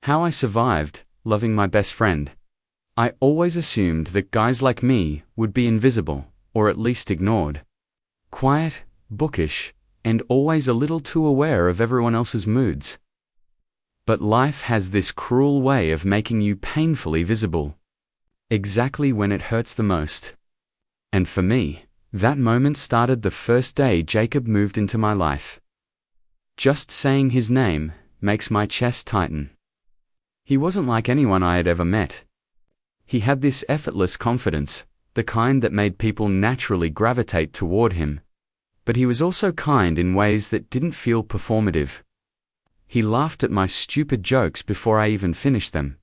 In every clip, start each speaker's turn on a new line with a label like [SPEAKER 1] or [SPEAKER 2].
[SPEAKER 1] How I survived, loving my best friend. I always assumed that guys like me would be invisible, or at least ignored. Quiet, bookish, and always a little too aware of everyone else's moods. But life has this cruel way of making you painfully visible. Exactly when it hurts the most. And for me, that moment started the first day Jacob moved into my life. Just saying his name makes my chest tighten. He wasn't like anyone I had ever met. He had this effortless confidence, the kind that made people naturally gravitate toward him. But he was also kind in ways that didn't feel performative. He laughed at my stupid jokes before I even finished them.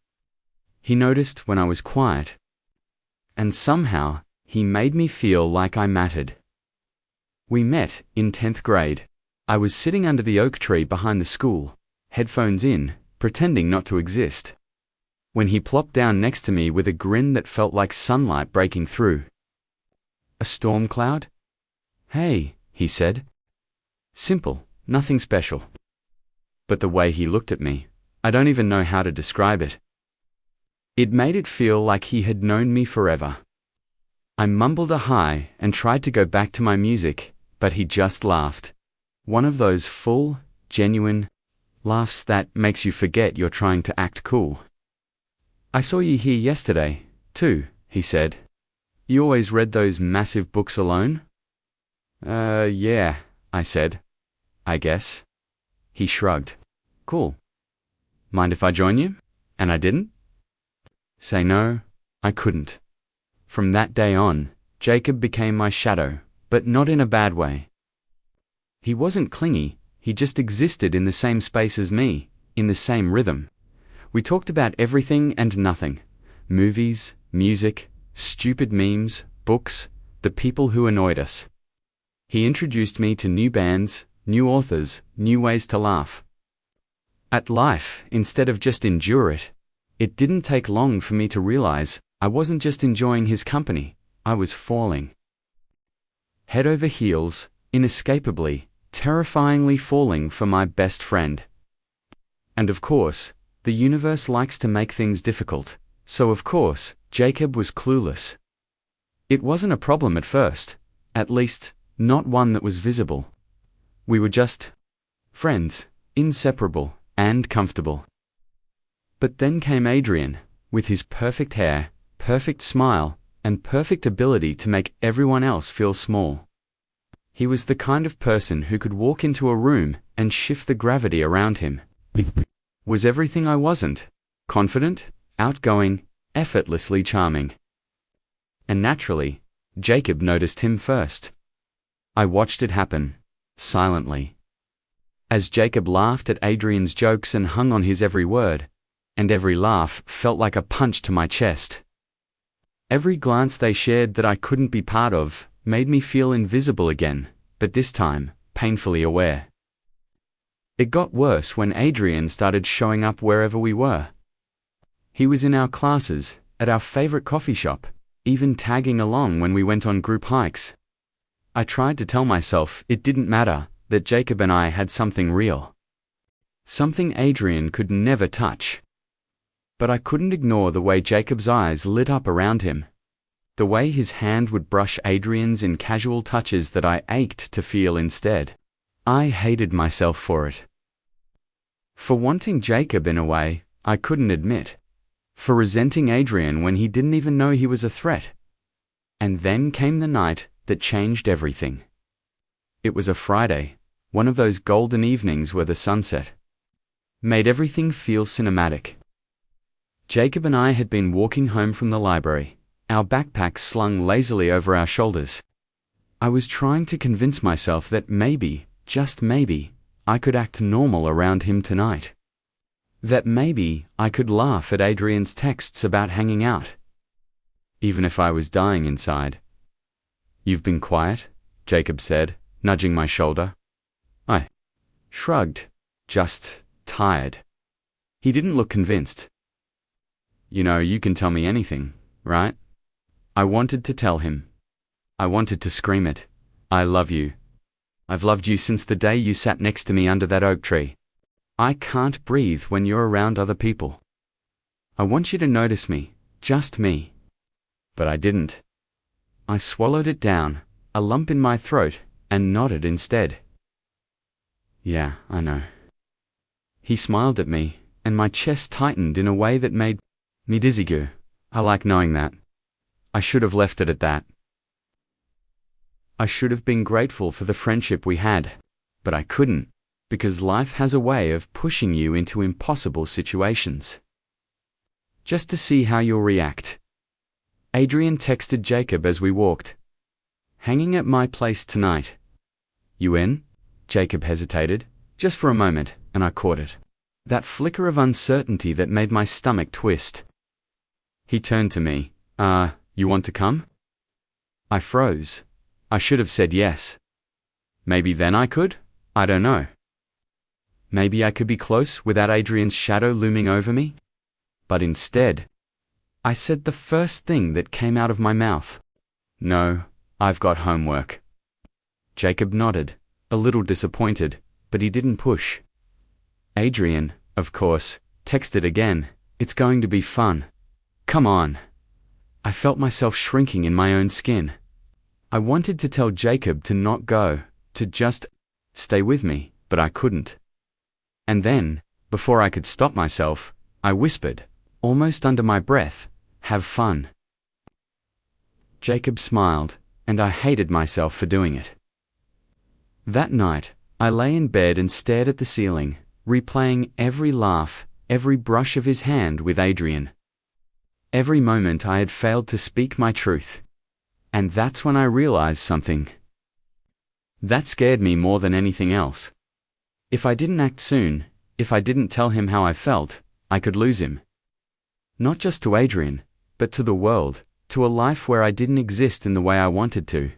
[SPEAKER 1] He noticed when I was quiet. And somehow, he made me feel like I mattered. We met in 10th grade. I was sitting under the oak tree behind the school, headphones in, pretending not to exist. When he plopped down next to me with a grin that felt like sunlight breaking through. "A storm cloud?" "Hey," he said. Simple, nothing special. But the way he looked at me, I don't even know how to describe it. It made it feel like he had known me forever. I mumbled a hi and tried to go back to my music, but he just laughed. One of those full, genuine laughs that makes you forget you're trying to act cool. "I saw you here yesterday, too," he said. "You always read those massive books alone?" Yeah, I said. "I guess." He shrugged. "Cool. Mind if I join you?" And I didn't. Say no, I couldn't. From that day on, Jacob became my shadow, but not in a bad way. He wasn't clingy, he just existed in the same space as me, in the same rhythm. We talked about everything and nothing. Movies, music, stupid memes, books, the people who annoyed us. He introduced me to new bands, new authors, new ways to laugh. At life, instead of just endure it. It didn't take long for me to realize I wasn't just enjoying his company, I was falling. Head over heels, inescapably, terrifyingly falling for my best friend. And of course, the universe likes to make things difficult, so of course, Jacob was clueless. It wasn't a problem at first, at least, not one that was visible. We were just friends, inseparable, and comfortable. But then came Adrian, with his perfect hair, perfect smile, and perfect ability to make everyone else feel small. He was the kind of person who could walk into a room and shift the gravity around him. Was everything I wasn't. Confident, outgoing, effortlessly charming. And naturally, Jacob noticed him first. I watched it happen, silently. As Jacob laughed at Adrian's jokes and hung on his every word, and every laugh felt like a punch to my chest. Every glance they shared that I couldn't be part of made me feel invisible again, but this time, painfully aware. It got worse when Adrian started showing up wherever we were. He was in our classes, at our favorite coffee shop, even tagging along when we went on group hikes. I tried to tell myself it didn't matter, that Jacob and I had something real. Something Adrian could never touch. But I couldn't ignore the way Jacob's eyes lit up around him. The way his hand would brush Adrian's in casual touches that I ached to feel instead. I hated myself for it. For wanting Jacob in a way I couldn't admit. For resenting Adrian when he didn't even know he was a threat. And then came the night that changed everything. It was a Friday, one of those golden evenings where the sunset made everything feel cinematic. Jacob and I had been walking home from the library, our backpacks slung lazily over our shoulders. I was trying to convince myself that maybe, just maybe, I could act normal around him tonight. That maybe I could laugh at Adrian's texts about hanging out. Even if I was dying inside. "You've been quiet," Jacob said, nudging my shoulder. I shrugged, just tired. He didn't look convinced. "You know, you can tell me anything, right?" I wanted to tell him. I wanted to scream it. "I love you. I've loved you since the day you sat next to me under that oak tree." I can't breathe when you're around other people. I want you to notice me, just me. But I didn't. I swallowed it down, a lump in my throat, and nodded instead. Yeah, I know. He smiled at me, and my chest tightened in a way that made me dizzy go. I like knowing that. I should have left it at that. I should have been grateful for the friendship we had, but I couldn't, because life has a way of pushing you into impossible situations. Just to see how you'll react. Adrian texted Jacob as we walked. Hanging at my place tonight. You in? Jacob hesitated, just for a moment, and I caught it. That flicker of uncertainty that made my stomach twist. He turned to me. You want to come? I froze. I should have said yes. Maybe then I could? I don't know. Maybe I could be close without Adrian's shadow looming over me? But instead, I said the first thing that came out of my mouth. No, I've got homework. Jacob nodded, a little disappointed, but he didn't push. Adrian, of course, texted again. It's going to be fun. Come on. I felt myself shrinking in my own skin. I wanted to tell Jacob to not go, to just stay with me, but I couldn't. And then, before I could stop myself, I whispered, almost under my breath, have fun. Jacob smiled, and I hated myself for doing it. That night, I lay in bed and stared at the ceiling, replaying every laugh, every brush of his hand with Adrian. Every moment I had failed to speak my truth. And that's when I realized something. That scared me more than anything else. If I didn't act soon, if I didn't tell him how I felt, I could lose him. Not just to Adrian, but to the world, to a life where I didn't exist in the way I wanted to.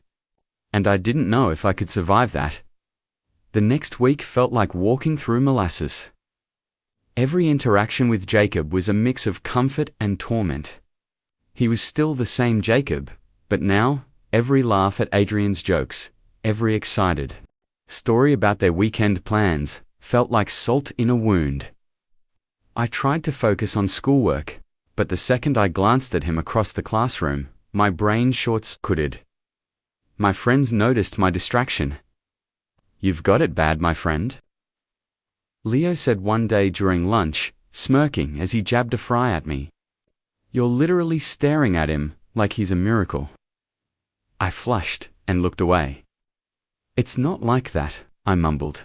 [SPEAKER 1] And I didn't know if I could survive that. The next week felt like walking through molasses. Every interaction with Jacob was a mix of comfort and torment. He was still the same Jacob, but now, every laugh at Adrian's jokes, every excited story about their weekend plans, felt like salt in a wound. I tried to focus on schoolwork, but the second I glanced at him across the classroom, my brain short-circuited. My friends noticed my distraction. You've got it bad, my friend. Leo said one day during lunch, smirking as he jabbed a fry at me. You're literally staring at him like he's a miracle. I flushed and looked away. It's not like that, I mumbled.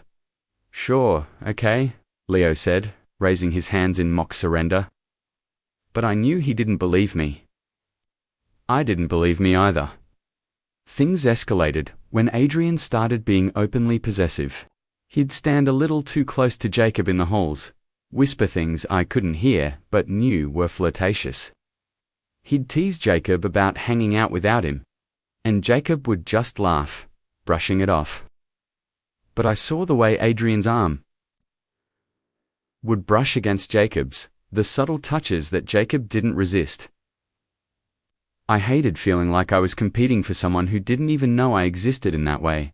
[SPEAKER 1] Sure, okay, Leo said, raising his hands in mock surrender. But I knew he didn't believe me. I didn't believe me either. Things escalated when Adrian started being openly possessive. He'd stand a little too close to Jacob in the halls, whisper things I couldn't hear but knew were flirtatious. He'd tease Jacob about hanging out without him, and Jacob would just laugh, brushing it off. But I saw the way Adrian's arm would brush against Jacob's, the subtle touches that Jacob didn't resist. I hated feeling like I was competing for someone who didn't even know I existed in that way.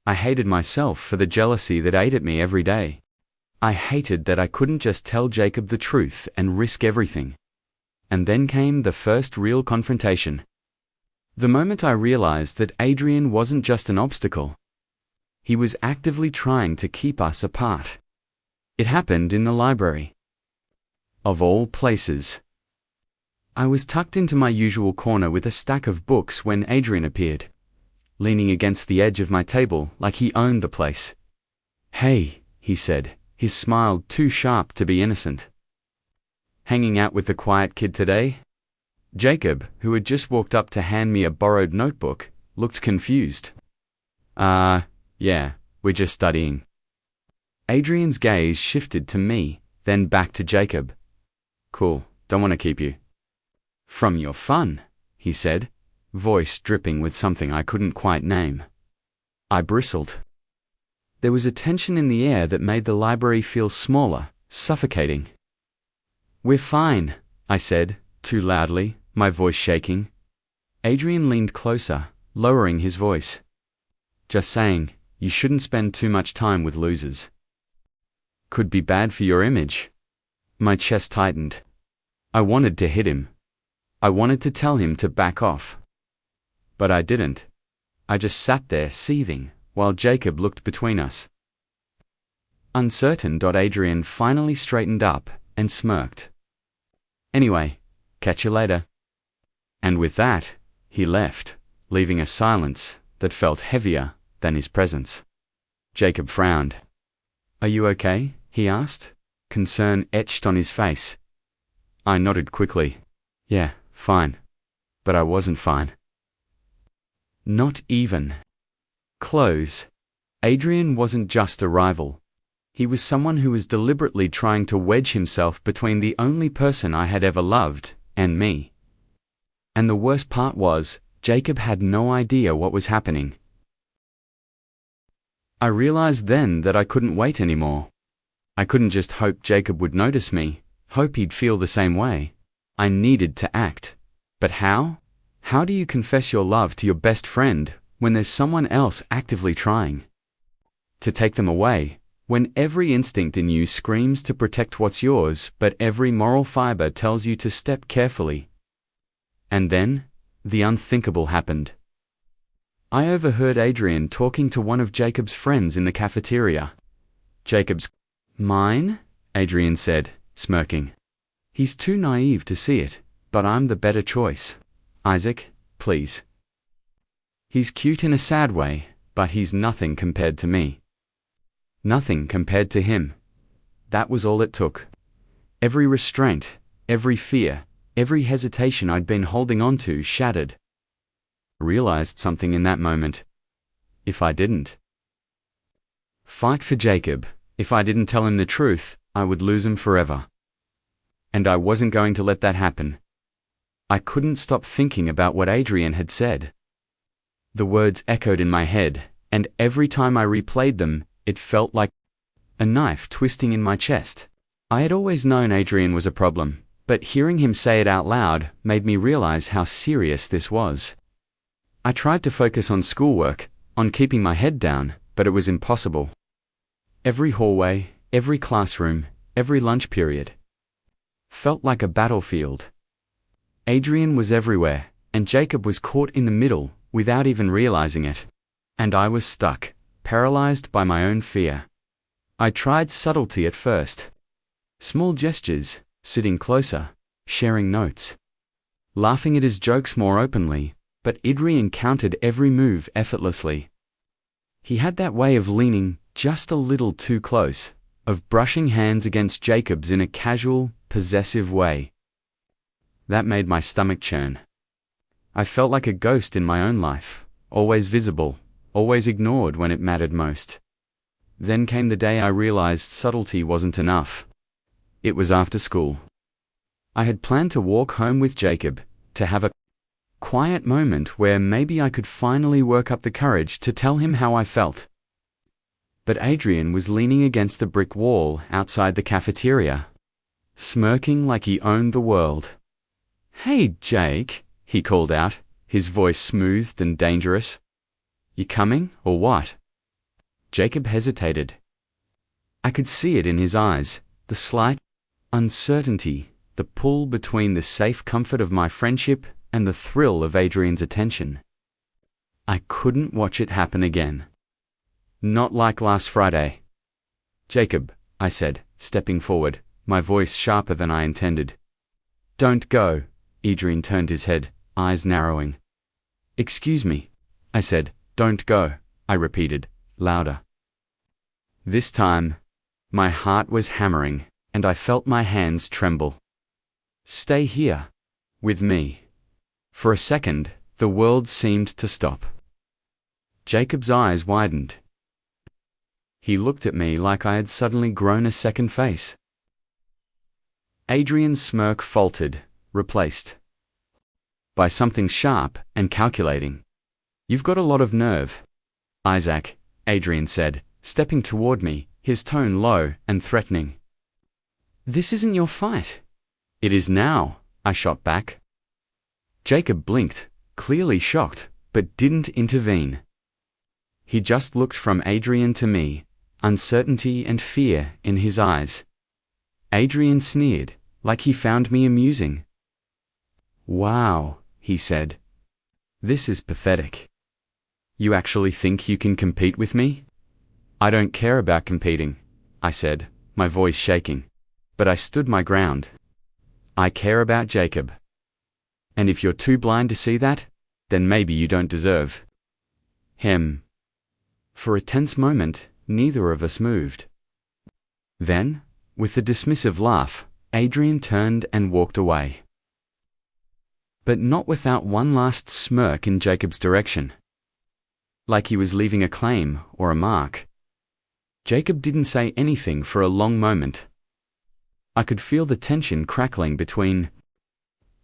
[SPEAKER 1] I hated myself for the jealousy that ate at me every day. I hated that I couldn't just tell Jacob the truth and risk everything. And then came the first real confrontation. The moment I realized that Adrian wasn't just an obstacle. He was actively trying to keep us apart. It happened in the library. Of all places. I was tucked into my usual corner with a stack of books when Adrian appeared, leaning against the edge of my table like he owned the place. Hey, he said, his smile too sharp to be innocent. Hanging out with the quiet kid today? Jacob, who had just walked up to hand me a borrowed notebook, looked confused. Yeah, we're just studying. Adrian's gaze shifted to me, then back to Jacob. Cool, don't want to keep you. From your fun, he said, voice dripping with something I couldn't quite name. I bristled. There was a tension in the air that made the library feel smaller, suffocating. We're fine, I said, too loudly, my voice shaking. Adrian leaned closer, lowering his voice. Just saying, you shouldn't spend too much time with losers. could be bad for your image. My chest tightened. I wanted to hit him. I wanted to tell him to back off. But I didn't. I just sat there seething, while Jacob looked between us. Uncertain. Adrian finally straightened up and smirked. Anyway, catch you later. And with that, he left, leaving a silence that felt heavier than his presence. Jacob frowned. Are you okay? He asked, concern etched on his face. I nodded quickly. Yeah, fine. But I wasn't fine. Not even close. Adrian wasn't just a rival. He was someone who was deliberately trying to wedge himself between the only person I had ever loved and me. And the worst part was, Jacob had no idea what was happening. I realized then that I couldn't wait anymore. I couldn't just hope Jacob would notice me, hope he'd feel the same way. I needed to act. But how? How do you confess your love to your best friend when there's someone else actively trying to take them away, when every instinct in you screams to protect what's yours, but every moral fiber tells you to step carefully? And then, the unthinkable happened. I overheard Adrian talking to one of Jacob's friends in the cafeteria. Jacob's mine? Adrian said, smirking. He's too naive to see it, but I'm the better choice. Isaac, please. He's cute in a sad way, but he's nothing compared to me. Nothing compared to him. That was all it took. Every restraint, every fear, every hesitation I'd been holding on to shattered. I realized something in that moment. If I didn't fight for Jacob, if I didn't tell him the truth, I would lose him forever. And I wasn't going to let that happen. I couldn't stop thinking about what Adrian had said. The words echoed in my head, and every time I replayed them, it felt like a knife twisting in my chest. I had always known Adrian was a problem, but hearing him say it out loud made me realize how serious this was. I tried to focus on schoolwork, on keeping my head down, but it was impossible. Every hallway, every classroom, every lunch period felt like a battlefield. Adrian was everywhere, and Jacob was caught in the middle without even realizing it. And I was stuck, paralyzed by my own fear. I tried subtlety at first. Small gestures, sitting closer, sharing notes, laughing at his jokes more openly, but Adrian countered every move effortlessly. He had that way of leaning just a little too close, of brushing hands against Jacob's in a casual, possessive way. That made my stomach churn. I felt like a ghost in my own life, always visible, always ignored when it mattered most. Then came the day I realized subtlety wasn't enough. It was after school. I had planned to walk home with Jacob, to have a quiet moment where maybe I could finally work up the courage to tell him how I felt. But Adrian was leaning against the brick wall outside the cafeteria, smirking like he owned the world. "Hey, Jake," he called out, his voice smoothed and dangerous. "You coming, or what?" Jacob hesitated. I could see it in his eyes, the slight uncertainty, the pull between the safe comfort of my friendship and the thrill of Adrian's attention. I couldn't watch it happen again. Not like last Friday. "Jacob," I said, stepping forward, my voice sharper than I intended. "Don't go." Adrian turned his head, eyes narrowing. "Excuse me," I said. "Don't go," I repeated, louder. This time, my heart was hammering, and I felt my hands tremble. "Stay here. With me." For a second, the world seemed to stop. Jacob's eyes widened. He looked at me like I had suddenly grown a second face. Adrian's smirk faltered, replaced by something sharp and calculating. "You've got a lot of nerve, Isaac," Adrian said, stepping toward me, his tone low and threatening. "This isn't your fight." "It is now," I shot back. Jacob blinked, clearly shocked, but didn't intervene. He just looked from Adrian to me, uncertainty and fear in his eyes. Adrian sneered, like he found me amusing. "Wow," he said. "This is pathetic. You actually think you can compete with me?" "I don't care about competing," I said, my voice shaking. But I stood my ground. "I care about Jacob. And if you're too blind to see that, then maybe you don't deserve him." For a tense moment, neither of us moved. Then, with a dismissive laugh, Adrian turned and walked away. But not without one last smirk in Jacob's direction. Like he was leaving a claim or a mark. Jacob didn't say anything for a long moment. I could feel the tension crackling between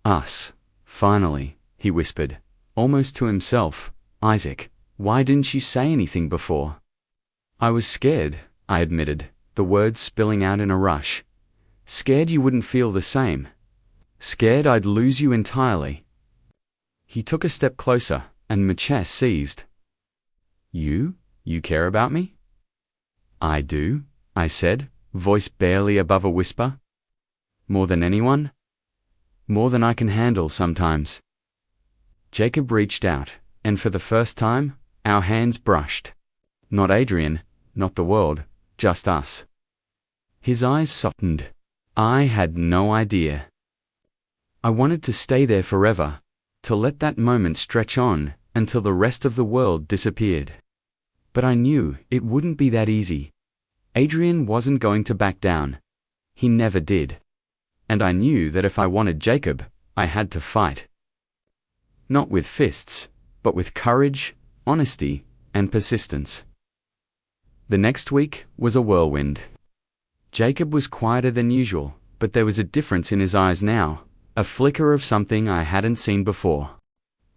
[SPEAKER 1] us. "Finally," he whispered, almost to himself, "Isaac, why didn't you say anything before?" "I was scared," I admitted, the words spilling out in a rush. "Scared you wouldn't feel the same. Scared I'd lose you entirely." He took a step closer, and my chest seized. You care about me?" "I do," I said, voice barely above a whisper. "More than anyone? More than I can handle sometimes." Jacob reached out, and for the first time, our hands brushed. Not Adrian, not the world, just us. His eyes softened. I had no idea. I wanted to stay there forever, to let that moment stretch on until the rest of the world disappeared. But I knew it wouldn't be that easy. Adrian wasn't going to back down. He never did. And I knew that if I wanted Jacob, I had to fight. Not with fists, but with courage, honesty, and persistence. The next week was a whirlwind. Jacob was quieter than usual, but there was a difference in his eyes now, a flicker of something I hadn't seen before.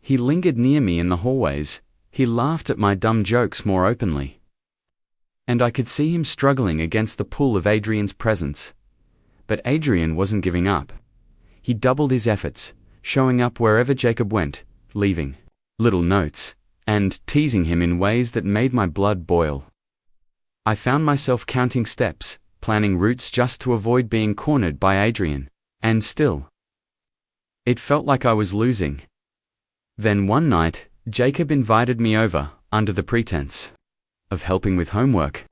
[SPEAKER 1] He lingered near me in the hallways. He laughed at my dumb jokes more openly. And I could see him struggling against the pull of Adrian's presence. But Adrian wasn't giving up. He doubled his efforts, showing up wherever Jacob went, leaving little notes, and teasing him in ways that made my blood boil. I found myself counting steps, planning routes just to avoid being cornered by Adrian, and still. It felt like I was losing. Then one night, Jacob invited me over, under the pretense of helping with homework.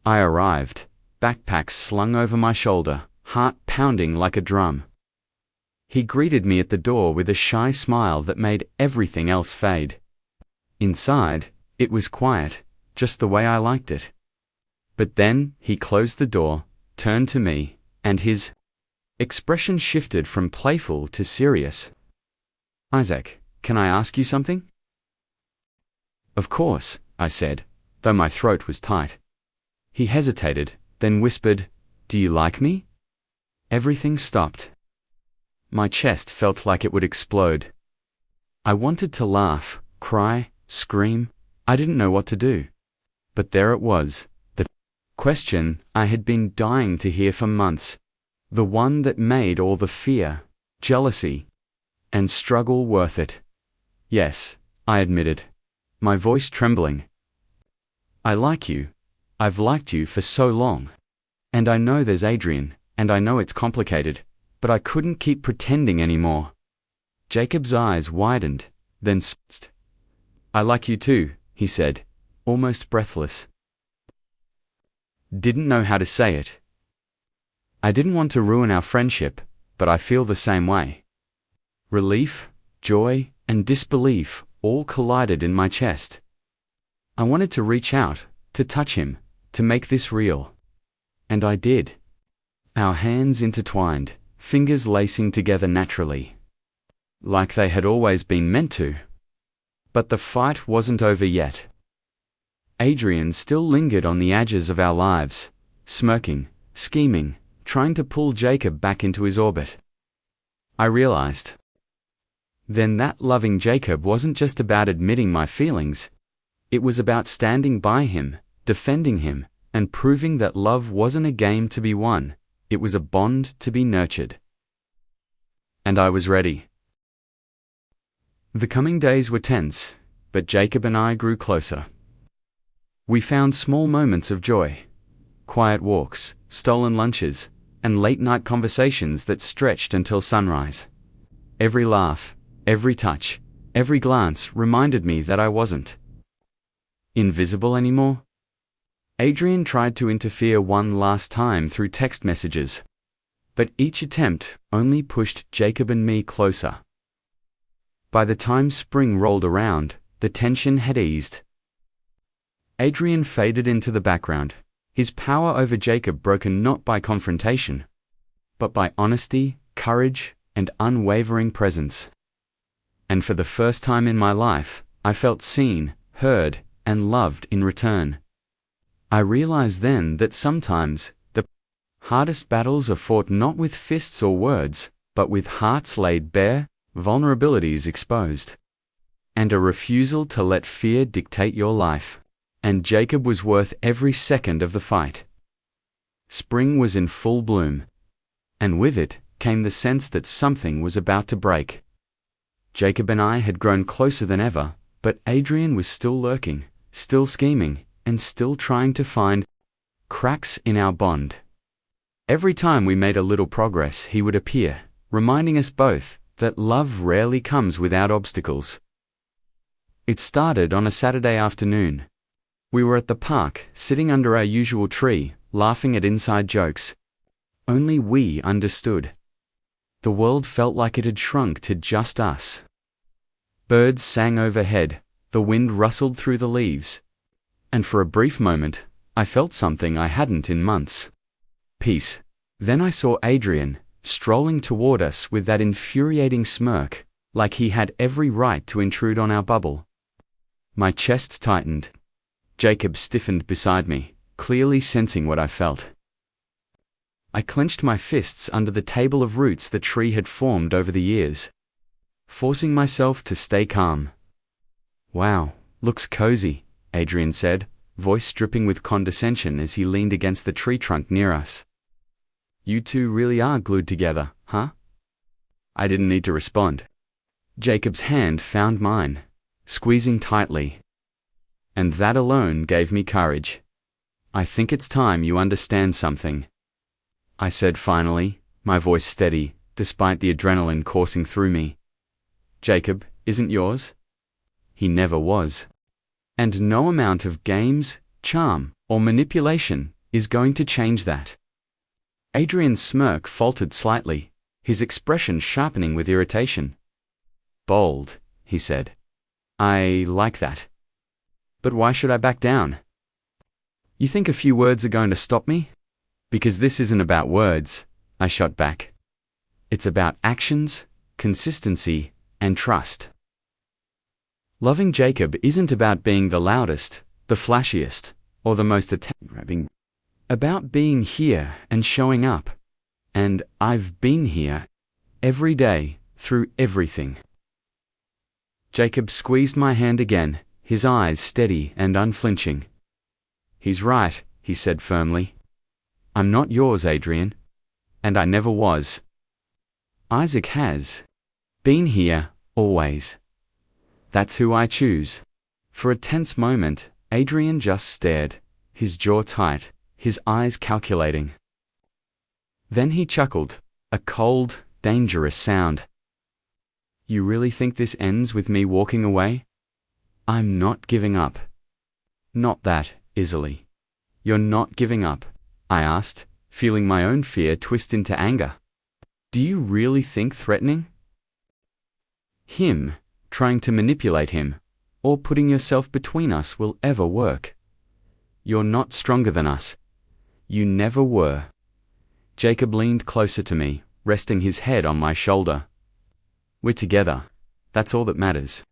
[SPEAKER 1] I arrived, backpack slung over my shoulder, heart pounding like a drum. He greeted me at the door with a shy smile that made everything else fade. Inside, it was quiet, just the way I liked it. But then, he closed the door, turned to me, and his expression shifted from playful to serious. "Isaac, can I ask you something?" "Of course," I said, though my throat was tight. He hesitated, then whispered, "Do you like me?" Everything stopped. My chest felt like it would explode. I wanted to laugh, cry, scream. I didn't know what to do. But there it was, the question I had been dying to hear for months. The one that made all the fear, jealousy, and struggle worth it. "Yes," I admitted, my voice trembling. "I like you. I've liked you for so long. And I know there's Adrian, and I know it's complicated, but I couldn't keep pretending anymore." Jacob's eyes widened, then split. "I like you too," he said, almost breathless. Didn't know how to say it. I didn't want to ruin our friendship, but I feel the same way. Relief, joy, and disbelief all collided in my chest. I wanted to reach out, to touch him, to make this real. And I did. Our hands intertwined, fingers lacing together naturally. Like they had always been meant to. But the fight wasn't over yet. Adrian still lingered on the edges of our lives, smirking, scheming, trying to pull Jacob back into his orbit. I realized. Then that loving Jacob wasn't just about admitting my feelings. It was about standing by him, defending him, and proving that love wasn't a game to be won, it was a bond to be nurtured. And I was ready. The coming days were tense, but Jacob and I grew closer. We found small moments of joy. Quiet walks, stolen lunches, and late-night conversations that stretched until sunrise. Every laugh, every touch, every glance reminded me that I wasn't invisible anymore. Adrian tried to interfere one last time through text messages, but each attempt only pushed Jacob and me closer. By the time spring rolled around, the tension had eased. Adrian faded into the background, his power over Jacob broken not by confrontation, but by honesty, courage, and unwavering presence. And for the first time in my life, I felt seen, heard, and loved in return. I realized then that sometimes the hardest battles are fought not with fists or words, but with hearts laid bare, vulnerabilities exposed, and a refusal to let fear dictate your life. And Jacob was worth every second of the fight. Spring was in full bloom, and with it came the sense that something was about to break. Jacob and I had grown closer than ever, but Adrian was still lurking, still scheming, and still trying to find cracks in our bond. Every time we made a little progress, he would appear, reminding us both that love rarely comes without obstacles. It started on a Saturday afternoon. We were at the park, sitting under our usual tree, laughing at inside jokes. Only we understood. The world felt like it had shrunk to just us. Birds sang overhead, the wind rustled through the leaves, and for a brief moment, I felt something I hadn't in months. Peace. Then I saw Adrian, strolling toward us with that infuriating smirk, like he had every right to intrude on our bubble. My chest tightened. Jacob stiffened beside me, clearly sensing what I felt. I clenched my fists under the table of roots the tree had formed over the years, forcing myself to stay calm. "Wow, looks cozy," Adrian said, voice dripping with condescension as he leaned against the tree trunk near us. "You two really are glued together, huh?" I didn't need to respond. Jacob's hand found mine, squeezing tightly. And that alone gave me courage. "I think it's time you understand something," I said finally, my voice steady, despite the adrenaline coursing through me. "Jacob isn't yours. He never was. And no amount of games, charm, or manipulation is going to change that." Adrian's smirk faltered slightly, his expression sharpening with irritation. "Bold," he said. "I like that. But why should I back down? You think a few words are going to stop me? Because this isn't about words," I shot back. "It's about actions, consistency, and trust. Loving Jacob isn't about being the loudest, the flashiest, or the most attention-grabbing. About being here and showing up. And I've been here every day, through everything." Jacob squeezed my hand again, his eyes steady and unflinching. "He's right," he said firmly. "I'm not yours, Adrian. And I never was. Isaac has been here, always. That's who I choose." For a tense moment, Adrian just stared, his jaw tight, his eyes calculating. Then he chuckled, a cold, dangerous sound. "You really think this ends with me walking away? I'm not giving up." "Not that easily." "You're not giving up?" I asked, feeling my own fear twist into anger. "Do you really think threatening him, trying to manipulate him, or putting yourself between us will ever work? You're not stronger than us. You never were." Jacob leaned closer to me, resting his head on my shoulder. "We're together. That's all that matters."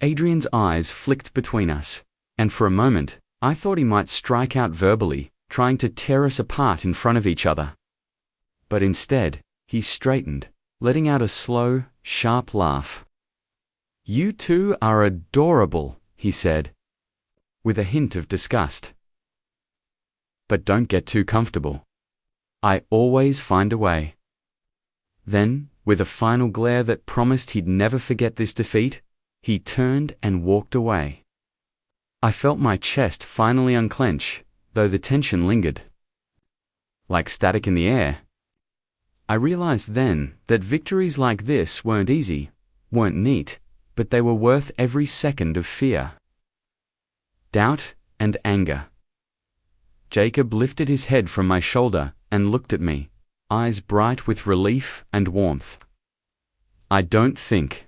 [SPEAKER 1] Adrian's eyes flicked between us, and for a moment, I thought he might strike out verbally, trying to tear us apart in front of each other. But instead, he straightened, letting out a slow, sharp laugh. "You two are adorable," he said, with a hint of disgust. "But don't get too comfortable. I always find a way." Then, with a final glare that promised he'd never forget this defeat, he turned and walked away. I felt my chest finally unclench, though the tension lingered. Like static in the air. I realized then that victories like this weren't easy, weren't neat, but they were worth every second of fear, doubt, and anger. Jacob lifted his head from my shoulder and looked at me, eyes bright with relief and warmth. I don't think.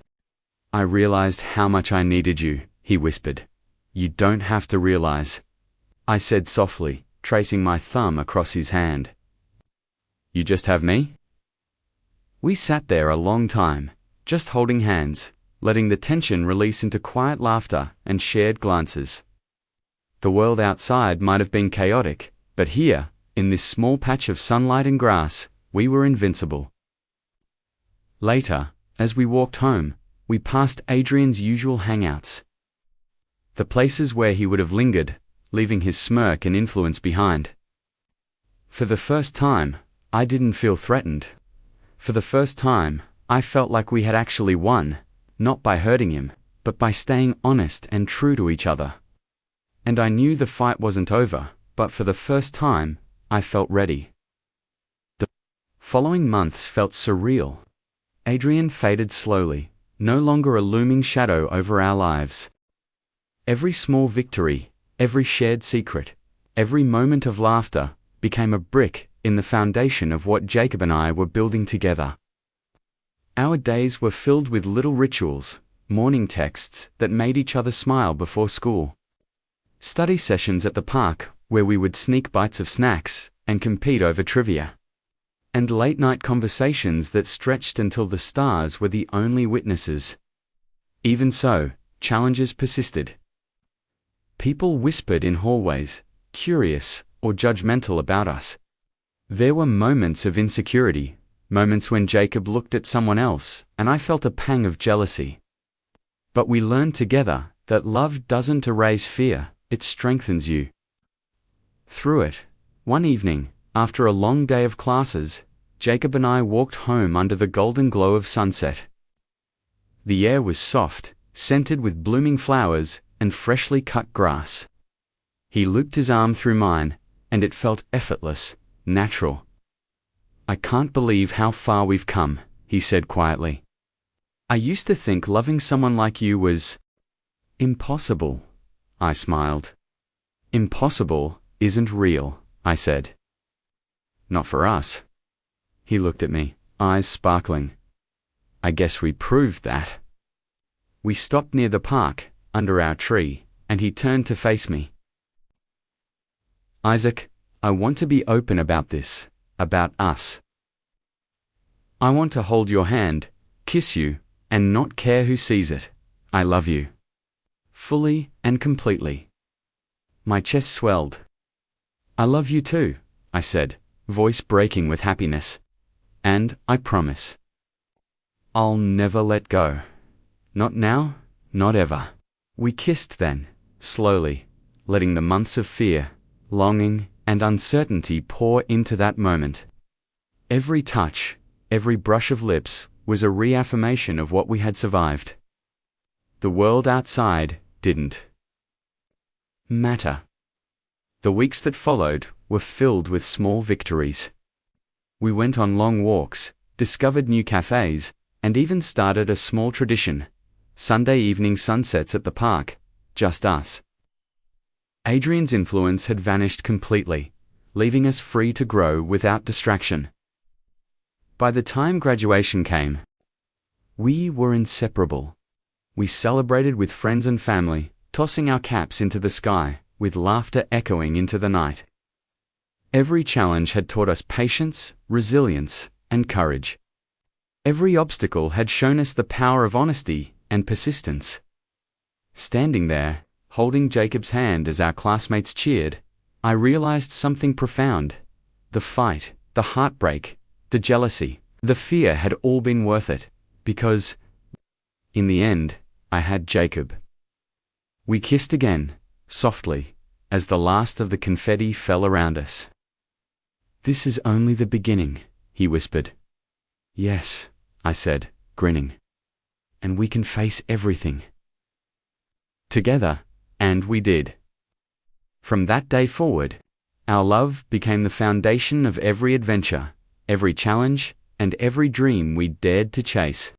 [SPEAKER 1] I realized how much I needed you, he whispered. You don't have to realize, I said softly, tracing my thumb across his hand. You just have me? We sat there a long time, just holding hands, letting the tension release into quiet laughter and shared glances. The world outside might have been chaotic, but here, in this small patch of sunlight and grass, we were invincible. Later, as we walked home, we passed Adrian's usual hangouts. The places where he would have lingered, leaving his smirk and influence behind. For the first time, I didn't feel threatened. For the first time, I felt like we had actually won, not by hurting him, but by staying honest and true to each other. And I knew the fight wasn't over, but for the first time, I felt ready. The following months felt surreal. Adrian faded slowly, no longer a looming shadow over our lives. Every small victory, every shared secret, every moment of laughter became a brick in the foundation of what Jacob and I were building together. Our days were filled with little rituals, morning texts that made each other smile before school, study sessions at the park where we would sneak bites of snacks and compete over trivia, and late-night conversations that stretched until the stars were the only witnesses. Even so, challenges persisted. People whispered in hallways, curious or judgmental about us. There were moments of insecurity, moments when Jacob looked at someone else, and I felt a pang of jealousy. But we learned together that love doesn't erase fear, it strengthens you. Through it, one evening, after a long day of classes, Jacob and I walked home under the golden glow of sunset. The air was soft, scented with blooming flowers and freshly cut grass. He looped his arm through mine, and it felt effortless, natural. I can't believe how far we've come, he said quietly. I used to think loving someone like you was impossible, I smiled. Impossible isn't real, I said. Not for us. He looked at me, eyes sparkling. I guess we proved that. We stopped near the park, under our tree, and he turned to face me. Isaac, I want to be open about this, about us. I want to hold your hand, kiss you, and not care who sees it. I love you. Fully and completely. My chest swelled. I love you too, I said, voice breaking with happiness. And I promise. I'll never let go. Not now, not ever. We kissed then, slowly, letting the months of fear, longing, and uncertainty pour into that moment. Every touch, every brush of lips, was a reaffirmation of what we had survived. The world outside didn't matter. The weeks that followed were filled with small victories. We went on long walks, discovered new cafes, and even started a small tradition: Sunday evening sunsets at the park, just us. Adrian's influence had vanished completely, leaving us free to grow without distraction. By the time graduation came, we were inseparable. We celebrated with friends and family, tossing our caps into the sky, with laughter echoing into the night. Every challenge had taught us patience, resilience, and courage. Every obstacle had shown us the power of honesty and persistence. Standing there, holding Jacob's hand as our classmates cheered, I realized something profound. The fight, the heartbreak, the jealousy, the fear had all been worth it, because, in the end, I had Jacob. We kissed again, softly, as the last of the confetti fell around us. This is only the beginning, he whispered. Yes, I said, grinning. And we can face everything. Together, And we did. From that day forward, our love became the foundation of every adventure, every challenge, and every dream we dared to chase.